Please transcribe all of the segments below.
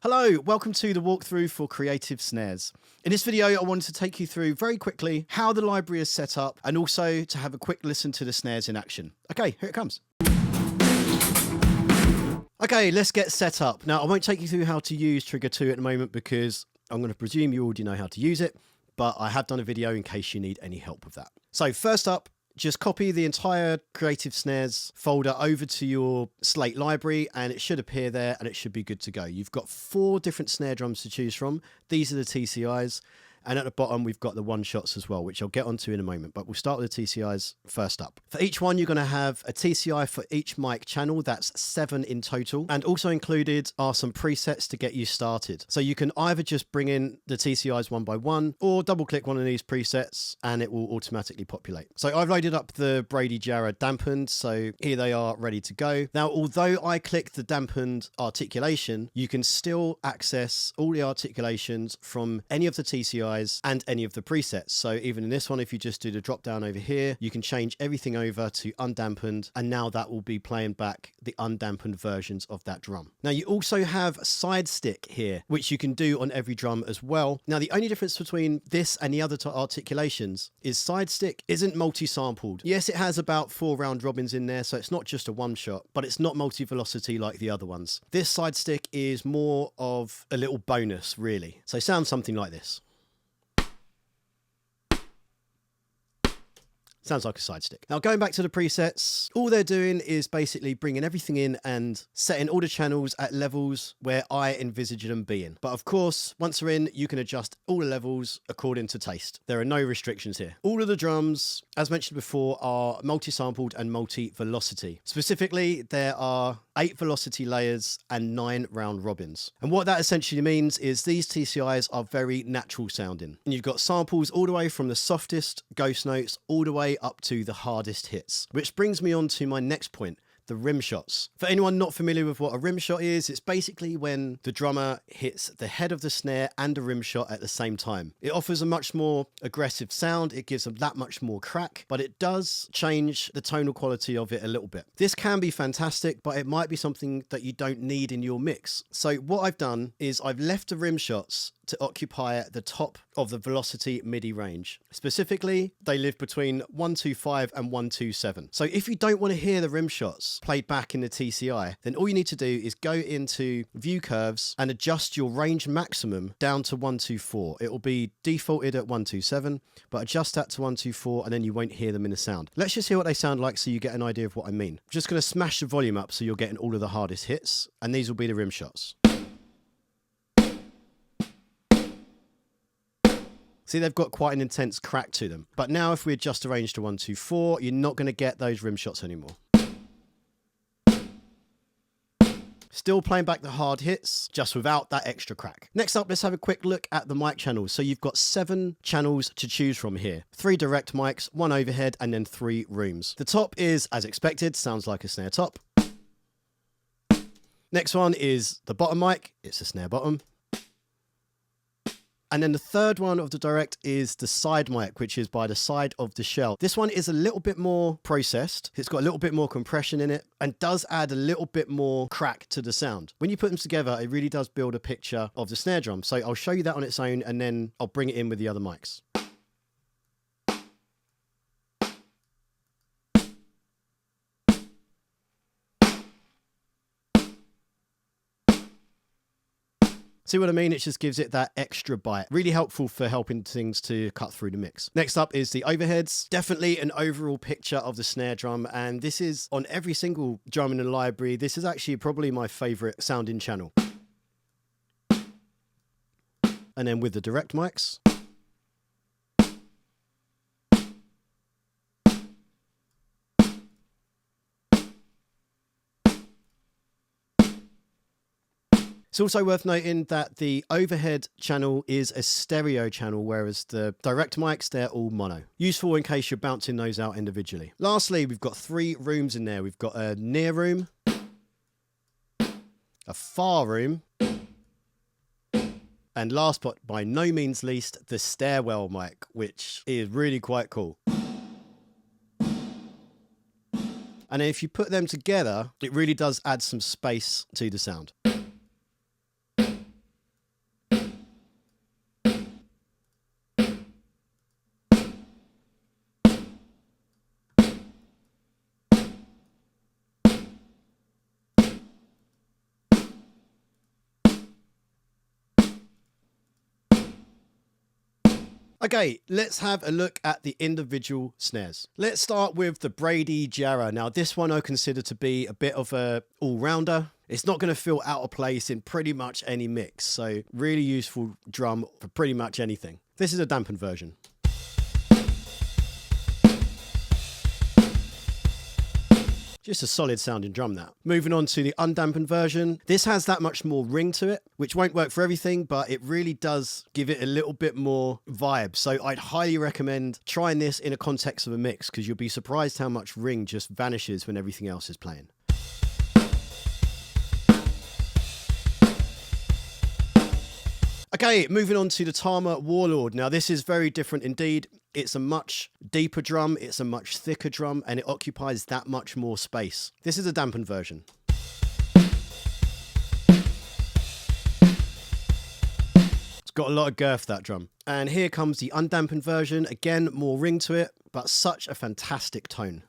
Hello, welcome to the walkthrough for Creative Snares. In this video, I wanted to take you through very quickly how the library is set up and also to have a quick listen to the snares in action. Okay, here it comes. Okay, let's get set up. Now, I won't take you through how to use Trigger 2 at the moment because I'm going to presume you already know how to use it, but I have done a video in case you need any help with that. So first up, just copy the entire Creative Snares folder over to your Slate library and it should appear there and it should be good to go. You've got 4 different snare drums to choose from. These are the TCIs. And at the bottom, we've got the one-shots as well, which I'll get onto in a moment. But we'll start with the TCIs first up. For each one, you're going to have a TCI for each mic channel. That's 7 in total. And also included are some presets to get you started. So you can either just bring in the TCIs one by one or double-click one of these presets and it will automatically populate. So I've loaded up the Brady Jarrah dampened. So here they are ready to go. Now, although I click the dampened articulation, you can still access all the articulations from any of the TCIs and any of the presets. So even in this one, if you just do the drop down over here, you can change everything over to undampened, and now that will be playing back the undampened versions of that drum. Now you also have side stick here, which you can do on every drum as well. Now the only difference between this and the other articulations is side stick isn't multi-sampled. Yes, it has about 4 round robins in there, so it's not just a one shot, but it's not multi-velocity like the other ones. This side stick is more of a little bonus, really. So sounds something like this. Sounds like a side stick. Now going back to the presets, all they're doing is basically bringing everything in and setting all the channels at levels where I envisage them being. But of course, once they're in, you can adjust all the levels according to taste. There are no restrictions here. All of the drums, as mentioned before, are multi-sampled and multi-velocity. Specifically, there are 8 velocity layers and 9 round robins. And what that essentially means is these TCIs are very natural sounding. And you've got samples all the way from the softest ghost notes all the way up to the hardest hits. Which brings me on to my next point, the rim shots. For anyone not familiar with what a rim shot is, it's basically when the drummer hits the head of the snare and a rim shot at the same time. It offers a much more aggressive sound, it gives them that much more crack, but it does change the tonal quality of it a little bit. This can be fantastic, but it might be something that you don't need in your mix. So what I've done is I've left the rim shots to occupy the top of the velocity MIDI range. Specifically, they live between 125 and 127. So if you don't want to hear the rim shots played back in the TCI, then all you need to do is go into view curves and adjust your range maximum down to 124. It will be defaulted at 127, but adjust that to 124 and then you won't hear them in the sound. Let's just hear what they sound like so you get an idea of what I mean. I'm just going to smash the volume up so you're getting all of the hardest hits, and these will be the rim shots. See, they've got quite an intense crack to them. But now if we adjust the range to 124, you're not going to get those rim shots anymore. Still playing back the hard hits, just without that extra crack. Next up, let's have a quick look at the mic channels. So you've got 7 channels to choose from here. 3 direct mics, 1 overhead, and then 3 rooms. The top is, as expected, sounds like a snare top. Next one is the bottom mic. It's a snare bottom. And then the third one of the direct is the side mic, which is by the side of the shell. This one is a little bit more processed. It's got a little bit more compression in it and does add a little bit more crack to the sound. When you put them together, it really does build a picture of the snare drum. So I'll show you that on its own and then I'll bring it in with the other mics. See what I mean? It just gives it that extra bite. Really helpful for helping things to cut through the mix. Next up is the overheads. Definitely an overall picture of the snare drum. And this is on every single drum in the library. This is actually probably my favorite sounding channel. And then with the direct mics. It's also worth noting that the overhead channel is a stereo channel, whereas the direct mics, they're all mono. Useful in case you're bouncing those out individually. Lastly, we've got 3 rooms in there. We've got a near room, a far room, and last but by no means least, the stairwell mic, which is really quite cool. And if you put them together, it really does add some space to the sound. Okay, let's have a look at the individual snares. Let's start with the Brady Jarrah. Now, this one I consider to be a bit of a all-rounder. It's not going to feel out of place in pretty much any mix, so really useful drum for pretty much anything. This is a dampened version. Just a solid sounding drum that. Moving on to the undampened version. This has that much more ring to it, which won't work for everything, but it really does give it a little bit more vibe. So I'd highly recommend trying this in a context of a mix, because you'll be surprised how much ring just vanishes when everything else is playing. Okay, moving on to the Tama Warlord. Now, this is very different indeed. It's a much deeper drum, it's a much thicker drum, and it occupies that much more space. This is a dampened version. It's got a lot of girth, that drum. And here comes the undampened version. Again, more ring to it, but such a fantastic tone.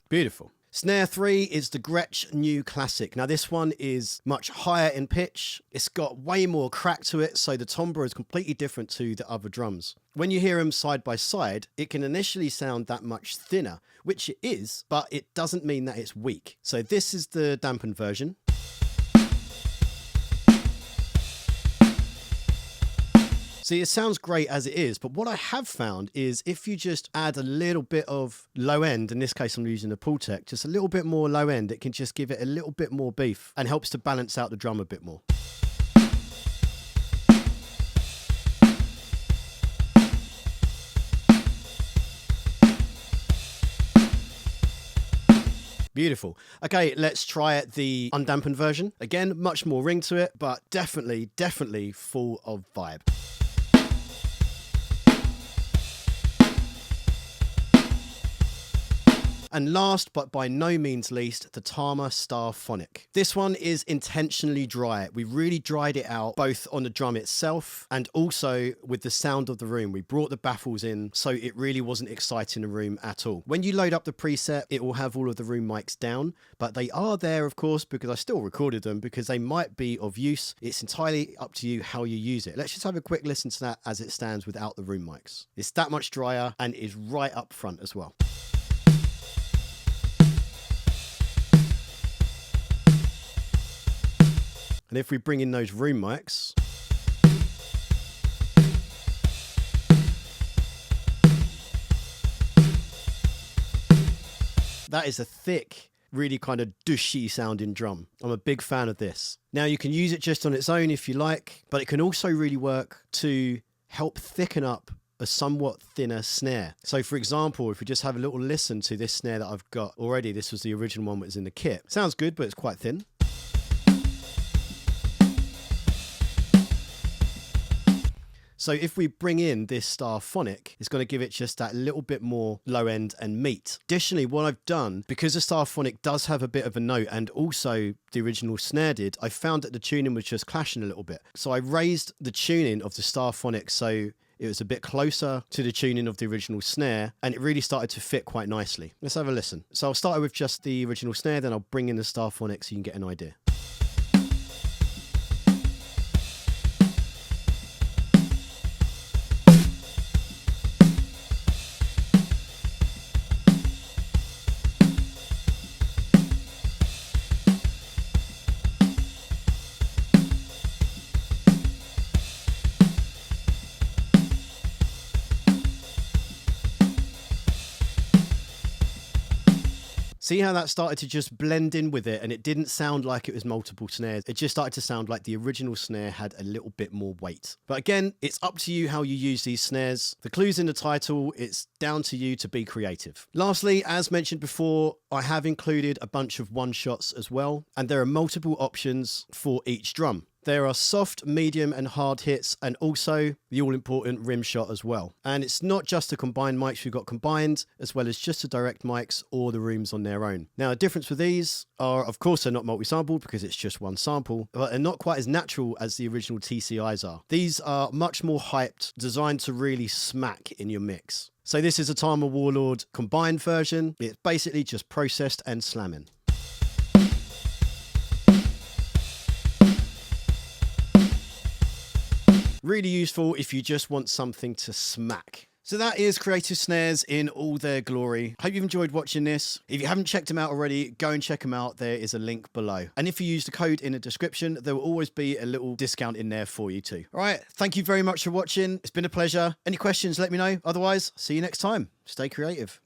Beautiful. Snare 3 is the Gretsch New Classic. Now, this one is much higher in pitch. It's got way more crack to it, so the timbre is completely different to the other drums. When you hear them side by side, it can initially sound that much thinner, which it is, but it doesn't mean that it's weak. So this is the dampened version. See, it sounds great as it is, but what I have found is if you just add a little bit of low end, in this case I'm using a Pultec, just a little bit more low end, it can just give it a little bit more beef and helps to balance out the drum a bit more. Beautiful. Okay, let's try the undampened version. Again, much more ring to it, but definitely full of vibe. And last, but by no means least, the Tama Starphonic. This one is intentionally dry. We really dried it out, both on the drum itself and also with the sound of the room. We brought the baffles in, so it really wasn't exciting the room at all. When you load up the preset, it will have all of the room mics down, but they are there, of course, because I still recorded them, because they might be of use. It's entirely up to you how you use it. Let's just have a quick listen to that as it stands without the room mics. It's that much drier and is right up front as well. And if we bring in those room mics, that is a thick, really kind of douchey sounding drum. I'm a big fan of this. Now, you can use it just on its own if you like, but it can also really work to help thicken up a somewhat thinner snare. So for example, if we just have a little listen to this snare that I've got already, this was the original one that was in the kit. Sounds good, but it's quite thin. So if we bring in this Starphonic, it's going to give it just that little bit more low end and meat. Additionally, what I've done, because the Starphonic does have a bit of a note, and also the original Snare did, I found that the tuning was just clashing a little bit. So I raised the tuning of the Starphonic so it was a bit closer to the tuning of the original Snare, and it really started to fit quite nicely. Let's have a listen. So I'll start with just the original Snare, then I'll bring in the Starphonic so you can get an idea. See how that started to just blend in with it, and it didn't sound like it was multiple snares. It just started to sound like the original snare had a little bit more weight. But again, it's up to you how you use these snares. The clue's in the title. It's down to you to be creative. Lastly, as mentioned before, I have included a bunch of one-shots as well, and there are multiple options for each drum. There are soft, medium and hard hits, and also the all-important rim shot as well. And it's not just the combined mics we've got combined, as well as just the direct mics or the rooms on their own. Now, the difference with these are, of course, they're not multi-sampled because it's just one sample, but they're not quite as natural as the original TCIs are. These are much more hyped, designed to really smack in your mix. So this is a Tama Warlord combined version. It's basically just processed and slamming. Really useful if you just want something to smack. So that is Creative Snares in all their glory. Hope you've enjoyed watching this. If you haven't checked them out already, go and check them out. There is a link below. And if you use the code in the description, there will always be a little discount in there for you too. All right, thank you very much for watching. It's been a pleasure. Any questions, let me know. Otherwise, see you next time. Stay creative.